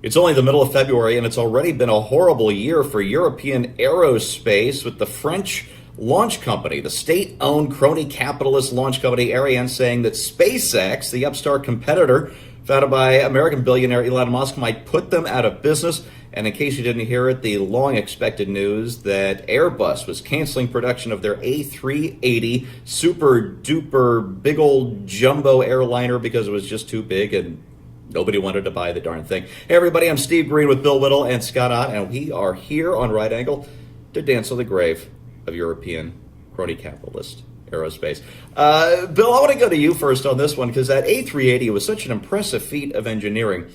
It's only the middle of February, and it's already been a horrible year for European aerospace with the French launch company, the state owned crony capitalist launch company Ariane, saying that SpaceX, the upstart competitor founded by American billionaire Elon Musk, might put them out of business. And in case you didn't hear it, the long expected news that Airbus was canceling production of their A380 super duper big old jumbo airliner because it was just too big and nobody wanted to buy the darn thing. Hey, everybody, I'm Steve Green with Bill Whittle and Scott Ott, and we are here on Right Angle to dance on the grave of European crony capitalist aerospace. Bill, I want to go to you first on this one because that A380 was such an impressive feat of engineering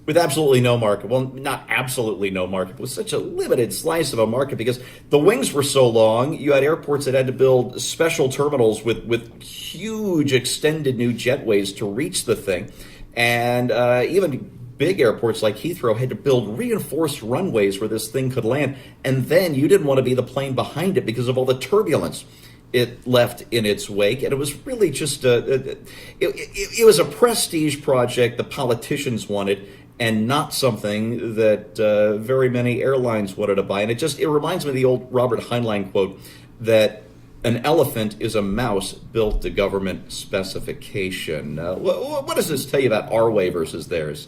with absolutely no market. Well, not absolutely no market, but with such a limited slice of a market because the wings were so long. You had airports that had to build special terminals with huge extended new jetways to reach the thing. And even big airports like Heathrow had to build reinforced runways where this thing could land. And then you didn't want to be the plane behind it because of all the turbulence it left in its wake. And it was really just it was a prestige project the politicians wanted and not something that very many airlines wanted to buy. And it reminds me of the old Robert Heinlein quote that an elephant is a mouse built to government specification. What does this tell you about our way versus theirs?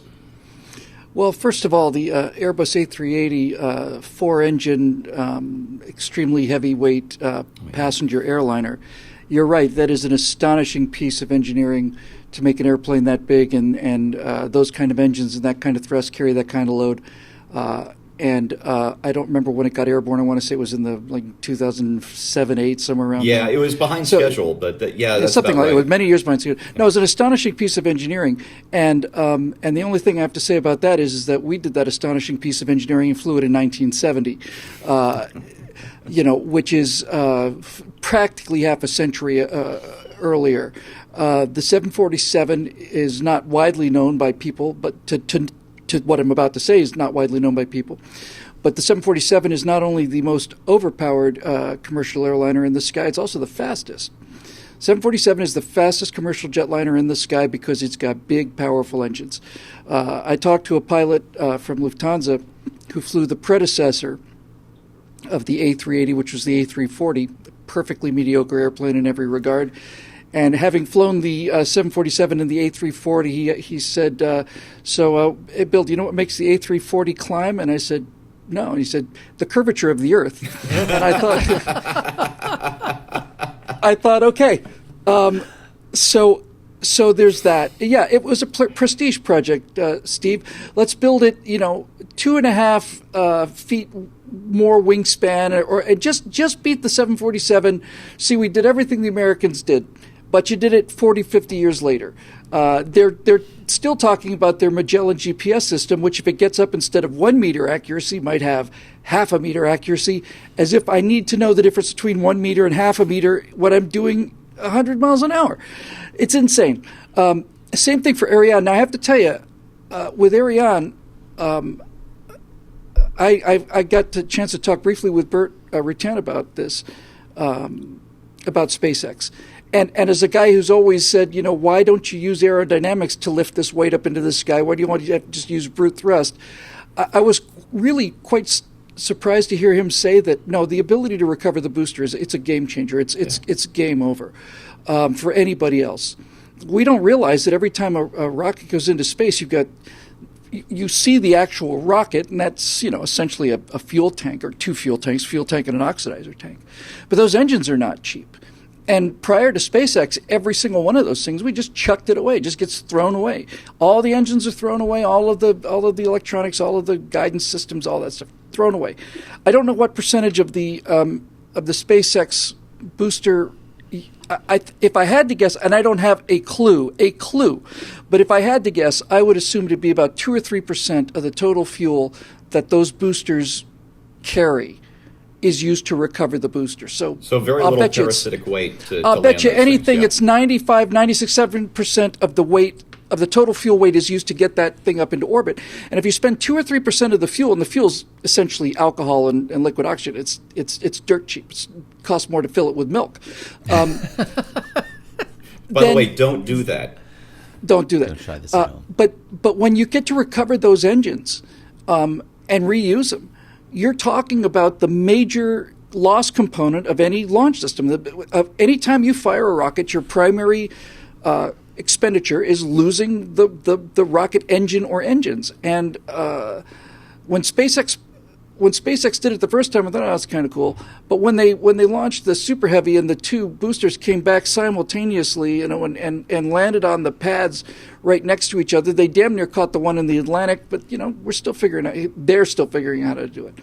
Well, first of all, the Airbus A380 four-engine, extremely heavyweight passenger airliner. You're right, that is an astonishing piece of engineering to make an airplane that big and those kind of engines and that kind of thrust carry that kind of load. And I don't remember when it got airborne. I want to say it was in the 2007, 8, somewhere around there. Yeah, it was behind schedule, but that's something like right. It was many years behind schedule. No, it was an astonishing piece of engineering. And the only thing I have to say about that is that we did that astonishing piece of engineering and flew it in 1970, which is practically half a century earlier. The 747 is not widely known by people, but to what I'm about to say is not widely known by people. But the 747 is not only the most overpowered commercial airliner in the sky, it's also the fastest. 747 is the fastest commercial jetliner in the sky because it's got big, powerful engines. I talked to a pilot from Lufthansa who flew the predecessor of the A380, which was the A340, perfectly mediocre airplane in every regard. And having flown the 747 and the A340, he said, hey, Bill, do you know what makes the A340 climb? And I said, no. And he said, the curvature of the Earth. And I thought, okay. So there's that. Yeah, it was a prestige project, Steve. Let's build it, 2.5 feet more wingspan, or just beat the 747. See, we did everything the Americans did. But you did it 40, 50 years later. They're still talking about their Magellan GPS system, which if it gets up instead of 1 meter accuracy, might have half a meter accuracy, as if I need to know the difference between 1 meter and half a meter when I'm doing 100 miles an hour. It's insane. Same thing for Ariane. Now, I have to tell you, with Ariane, I got the chance to talk briefly with Bert Rutan about this, about SpaceX. And as a guy who's always said, why don't you use aerodynamics to lift this weight up into the sky? Why do you want to just use brute thrust? I was really quite surprised to hear him say that, no, the ability to recover the booster it's a game changer. It's game over for anybody else. We don't realize that every time a rocket goes into space, you see the actual rocket, and that's essentially a fuel tank or two fuel tanks, fuel tank and an oxidizer tank. But those engines are not cheap. And prior to SpaceX, every single one of those things, we just chucked it away. It just gets thrown away. All the engines are thrown away. All of the electronics, all of the guidance systems, all that stuff thrown away. I don't know what percentage of the SpaceX booster. If I had to guess, and I don't have a clue, but if I had to guess, I would assume to be about 2 or 3% of the total fuel that those boosters carry is used to recover the booster. So very little parasitic weight to I'll bet you anything, things, it's 95, 96, 7% of the weight, of the total fuel weight is used to get that thing up into orbit. And if you spend 2 or 3% of the fuel, and the fuel's essentially alcohol and liquid oxygen, it's dirt cheap. It costs more to fill it with milk. By the way, don't do that. Don't do that. Don't try this at home. But when you get to recover those engines and reuse them, you're talking about the major loss component of any launch system. Anytime you fire a rocket, your primary expenditure is losing the rocket engine or engines. And when SpaceX did it the first time, I thought, oh, that's kind of cool. But when they launched the Super Heavy and the two boosters came back simultaneously, and landed on the pads right next to each other, they damn near caught the one in the Atlantic. But they're still figuring out how to do it.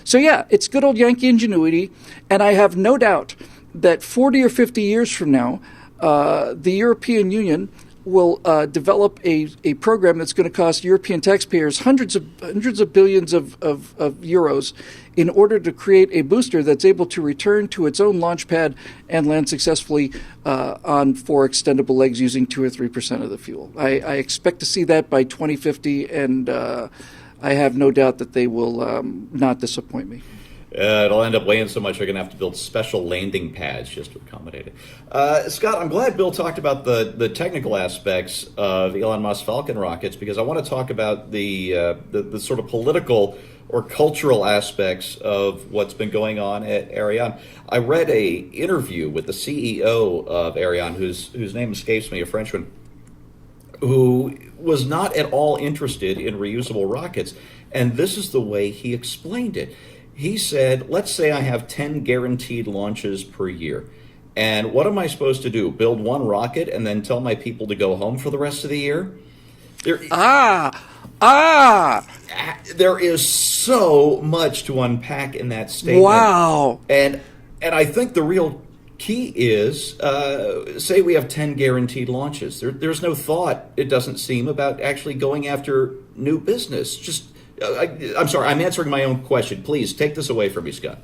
So yeah, it's good old Yankee ingenuity, and I have no doubt that 40 or 50 years from now, the European Union will develop a program that's going to cost European taxpayers hundreds of billions of euros in order to create a booster that's able to return to its own launch pad and land successfully on 4 extendable legs using 2 or 3% of the fuel. I expect to see that by 2050, and I have no doubt that they will not disappoint me. It'll end up weighing so much they're going to have to build special landing pads just to accommodate it. Scott, I'm glad Bill talked about the technical aspects of Elon Musk's Falcon rockets, because I want to talk about the sort of political or cultural aspects of what's been going on at Ariane. I read a interview with the CEO of Ariane, whose name escapes me, a Frenchman, who was not at all interested in reusable rockets. And this is the way he explained it. He said, let's say I have 10 guaranteed launches per year. And what am I supposed to do? Build one rocket and then tell my people to go home for the rest of the year? There is so much to unpack in that statement. Wow. And I think the real key is, say we have 10 guaranteed launches. There's no thought, it doesn't seem, about actually going after new business. Just I'm sorry, I'm answering my own question. Please take this away from me, Scott.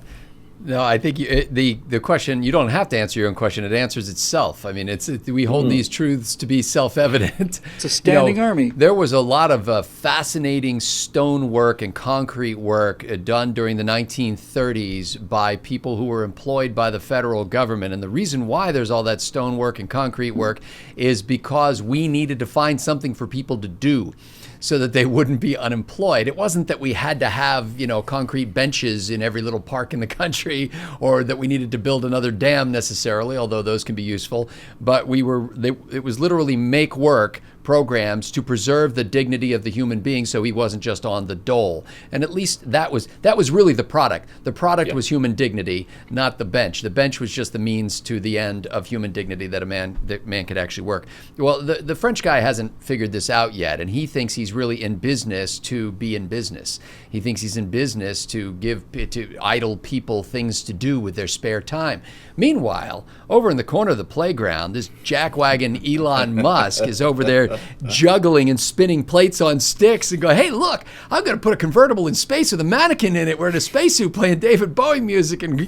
No, I think the question, you don't have to answer your own question. It answers itself. I mean, we hold these truths to be self-evident. It's a standing army. There was a lot of fascinating stone work and concrete work done during the 1930s by people who were employed by the federal government. And the reason why there's all that stone work and concrete work is because we needed to find something for people to do so that they wouldn't be unemployed. It wasn't that we had to have, concrete benches in every little park in the country, or that we needed to build another dam necessarily, although those can be useful. But it was literally make work programs to preserve the dignity of the human being, so he wasn't just on the dole. And at least that was really the product. The product was human dignity, not the bench. The bench was just the means to the end of human dignity, that man could actually work. Well, the French guy hasn't figured this out yet, and he thinks he's really in business to be in business. He thinks he's in business to give to idle people things to do with their spare time. Meanwhile, over in the corner of the playground, this jackwagon Elon Musk is over there juggling and spinning plates on sticks and going, hey, look, I'm going to put a convertible in space with a mannequin in it. We're in a spacesuit playing David Bowie music and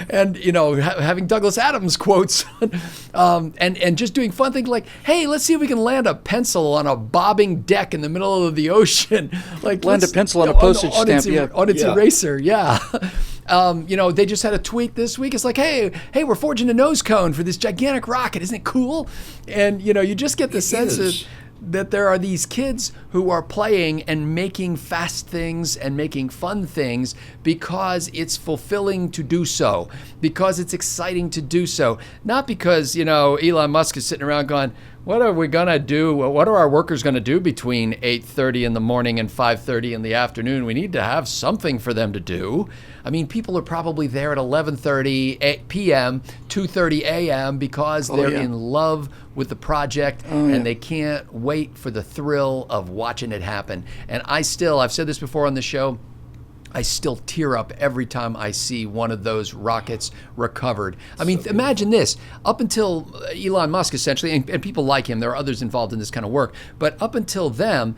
having Douglas Adams quotes and just doing fun things like, hey, let's see if we can land a pencil on a bobbing deck in the middle of the ocean. Like land a pencil on a postage stamp on its eraser. Yeah. They just had a tweet this week. It's like, hey, we're forging a nose cone for this gigantic rocket. Isn't it cool? And, you just get the sense that there are these kids who are playing and making fast things and making fun things because it's fulfilling to do so, because it's exciting to do so. Not because, Elon Musk is sitting around going, what are we going to do? What are our workers going to do between 8:30 in the morning and 5:30 in the afternoon? We need to have something for them to do. I mean, people are probably there at 11:30 p.m., 2:30 a.m. because they're in love with the project and they can't wait for the thrill of watching it happen. And I've said this before on the show, I still tear up every time I see one of those rockets recovered. I mean, imagine this. Up until Elon Musk, essentially, and people like him, there are others involved in this kind of work, but up until them,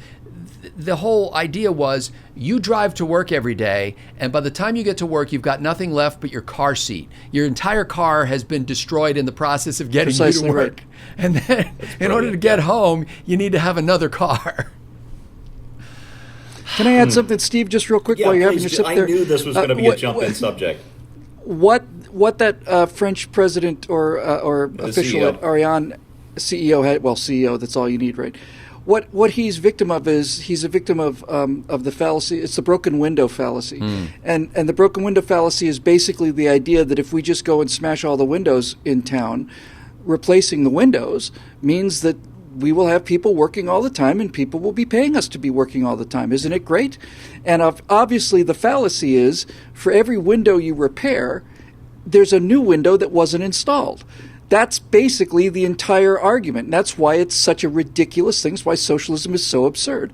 the whole idea was you drive to work every day, and by the time you get to work, you've got nothing left but your car seat. Your entire car has been destroyed in the process of getting you to work. Right. And then in order to get home, you need to have another car. Can I add something, Steve, just real quick while you're having your sip there? I knew this was going to be a jump-in subject. What that French president or official CEO at Ariane CEO, that's all you need, right? What he's victim of is he's a victim of the fallacy. It's the broken window fallacy, and the broken window fallacy is basically the idea that if we just go and smash all the windows in town, replacing the windows means that we will have people working all the time and people will be paying us to be working all the time. Isn't it great? And obviously the fallacy is for every window you repair, there's a new window that wasn't installed. That's basically the entire argument. And that's why it's such a ridiculous thing. It's why socialism is so absurd.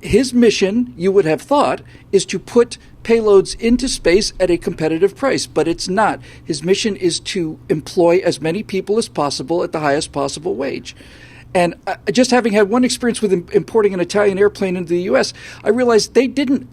His mission, you would have thought, is to put payloads into space at a competitive price, but it's not. His mission is to employ as many people as possible at the highest possible wage. And just having had one experience with importing an Italian airplane into the U.S., I realized they didn't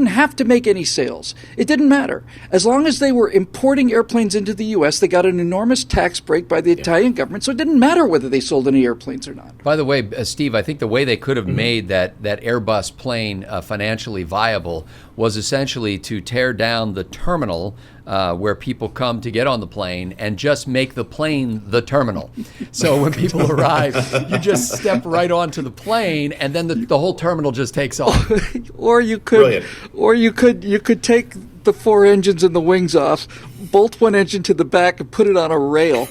have to make any sales. It didn't matter. As long as they were importing airplanes into the U.S., they got an enormous tax break by the Italian government, so it didn't matter whether they sold any airplanes or not. By the way, Steve, I think the way they could have made that Airbus plane financially viable was essentially to tear down the terminal where people come to get on the plane and just make the plane the terminal. So when people arrive, you just step right onto the plane and then the whole terminal just takes off. Or you could Brilliant. Or you could take the four engines and the wings off, bolt one engine to the back and put it on a rail.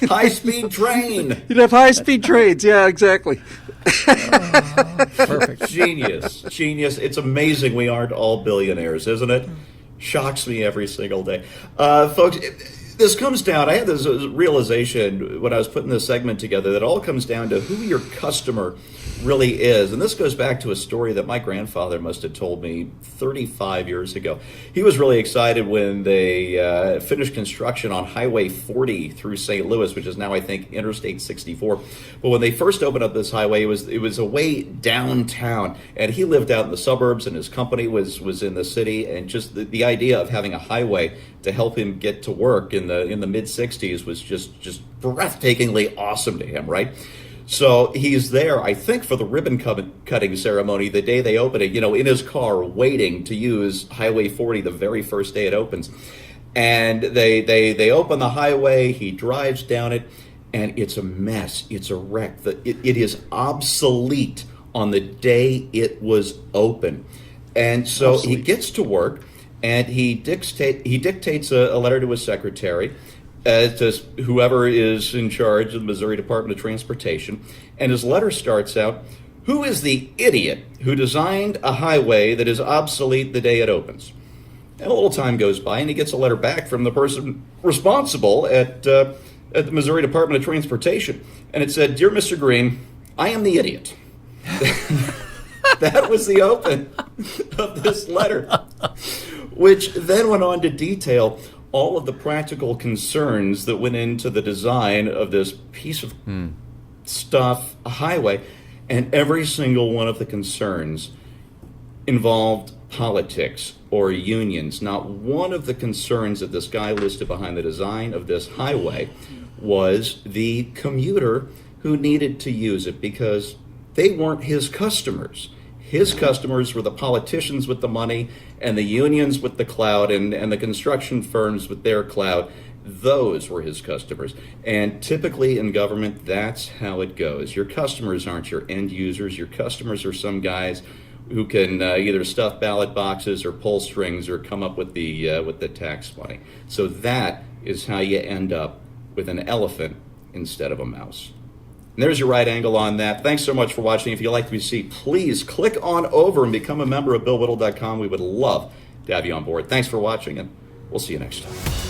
High-speed train. You'd have high-speed trains. Yeah, exactly. Perfect. Genius. It's amazing we aren't all billionaires, isn't it? Shocks me every single day. Folks, this comes down, I had this realization when I was putting this segment together that it all comes down to who your customer really is. And this goes back to a story that my grandfather must have told me 35 years ago. He was really excited when they finished construction on Highway 40 through St. Louis, which is now, I think, Interstate 64. But when they first opened up this highway, it was a way downtown. And he lived out in the suburbs, and his company was in the city. And just the idea of having a highway to help him get to work in the mid-'60s was just breathtakingly awesome to him, right? So he's there, I think, for the ribbon cutting ceremony the day they open it, in his car waiting to use Highway 40 the very first day it opens. And they open the highway, he drives down it, and it's a mess. It's a wreck. It is obsolete on the day it was open. And so he gets to work, and he dictates a letter to his secretary, to whoever is in charge of the Missouri Department of Transportation. And his letter starts out, "Who is the idiot who designed a highway that is obsolete the day it opens?" And a little time goes by, and he gets a letter back from the person responsible at the Missouri Department of Transportation. And it said, "Dear Mr. Green, I am the idiot." That was the open of this letter, which then went on to detail all of the practical concerns that went into the design of this piece of stuff, a highway, and every single one of the concerns involved politics or unions. Not one of the concerns that this guy listed behind the design of this highway was the commuter who needed to use it, because they weren't his customers. His customers were the politicians with the money and the unions with the clout and the construction firms with their clout. Those were his customers. And typically in government, that's how it goes. Your customers aren't your end users. Your customers are some guys who can either stuff ballot boxes or pull strings or come up with the tax money. So that is how you end up with an elephant instead of a mouse. And there's your right angle on that. Thanks so much for watching. If you like what you see, please click on over and become a member of BillWhittle.com. We would love to have you on board. Thanks for watching, and we'll see you next time.